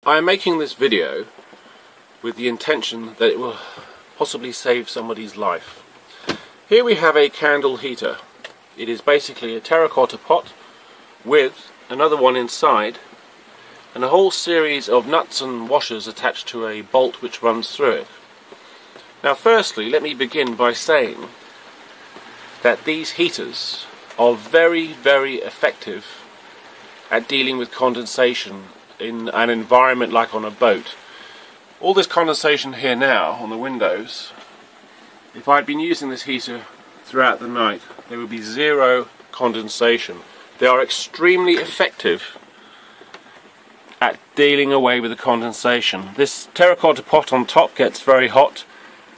I am making this video with the intention that it will possibly save somebody's life. Here we have a candle heater. It is basically a terracotta pot with another one inside and a whole series of nuts and washers attached to a bolt which runs through it. Now firstly, let me begin by saying that these heaters are very, very effective at dealing with condensation in an environment like on a boat. All this condensation here now on the windows, if I'd been using this heater throughout the night, there would be zero condensation. They are extremely effective at dealing away with the condensation. This terracotta pot on top gets very hot,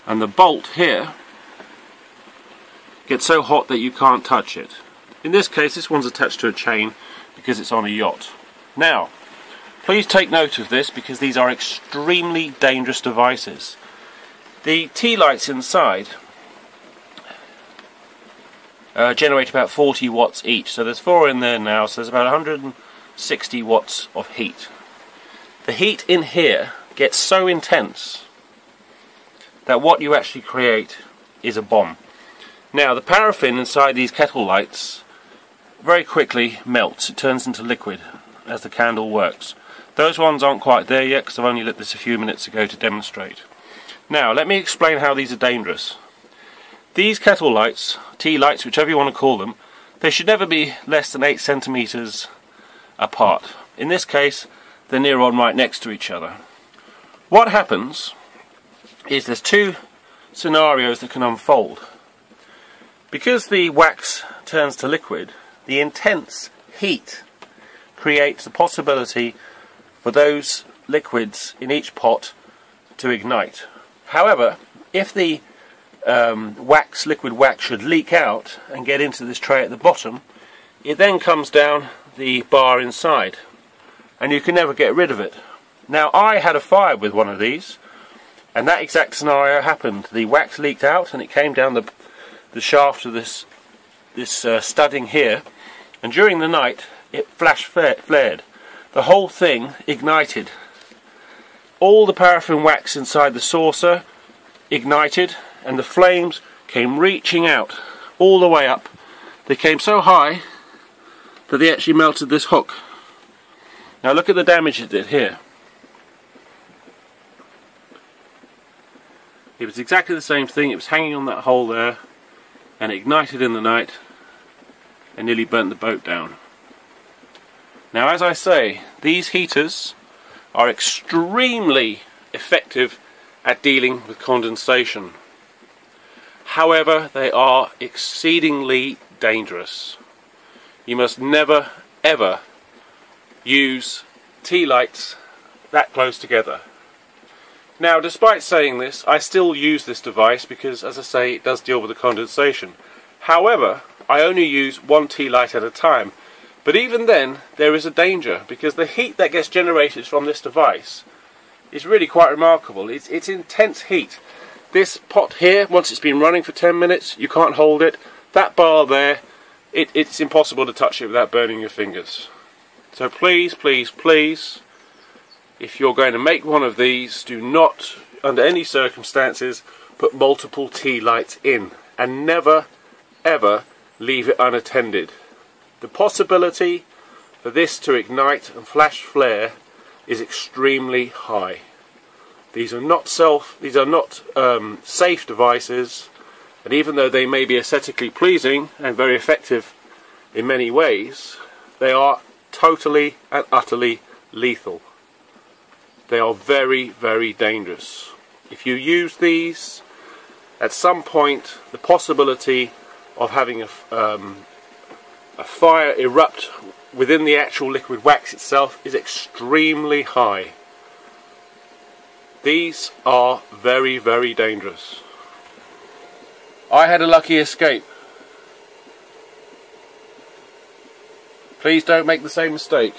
and the bolt here gets so hot that you can't touch it. In this case, this one's attached to a chain because it's on a yacht. Now, please take note of this because these are extremely dangerous devices. The tea lights inside generate about 40 watts each, so there's 4 in there now, so there's about 160 watts of heat. The heat in here gets so intense that what you actually create is a bomb. Now the paraffin inside these kettle lights very quickly melts. It turns into liquid as the candle works. Those ones aren't quite there yet because I've only lit this a few minutes ago to demonstrate. Now let me explain how these are dangerous. These kettle lights, tea lights, whichever you want to call them, they should never be less than 8 centimeters apart. In this case, they're near on right next to each other. What happens is there's two scenarios that can unfold. Because the wax turns to liquid, the intense heat creates the possibility for those liquids in each pot to ignite. However, if the liquid wax should leak out and get into this tray at the bottom, it then comes down the bar inside and you can never get rid of it. Now I had a fire with one of these and that exact scenario happened. The wax leaked out and it came down the shaft of this studding here, and during the night it flared. The whole thing ignited. All the paraffin wax inside the saucer ignited and the flames came reaching out all the way up. They came so high that they actually melted this hook. Now look at the damage it did here. It was exactly the same thing. It was hanging on that hole there and it ignited in the night and nearly burnt the boat down. Now as I say, these heaters are extremely effective at dealing with condensation. However, they are exceedingly dangerous. You must never ever use tea lights that close together. Now despite saying this, I still use this device because, as I say, it does deal with the condensation. However, I only use one tea light at a time. But even then, there is a danger because the heat that gets generated from this device is really quite remarkable. It's intense heat. This pot here, once it's been running for 10 minutes, you can't hold it. That bar there, it's impossible to touch it without burning your fingers. So please, please, please, if you're going to make one of these, do not, under any circumstances, put multiple tea lights in. And never, ever leave it unattended. The possibility for this to ignite and flash flare is extremely high. These are not safe devices, and even though they may be aesthetically pleasing and very effective in many ways, they are totally and utterly lethal. They are very, very dangerous. If you use these, at some point the possibility of having a fire erupt within the actual liquid wax itself is extremely high. These are very, very dangerous. I had a lucky escape. Please don't make the same mistake.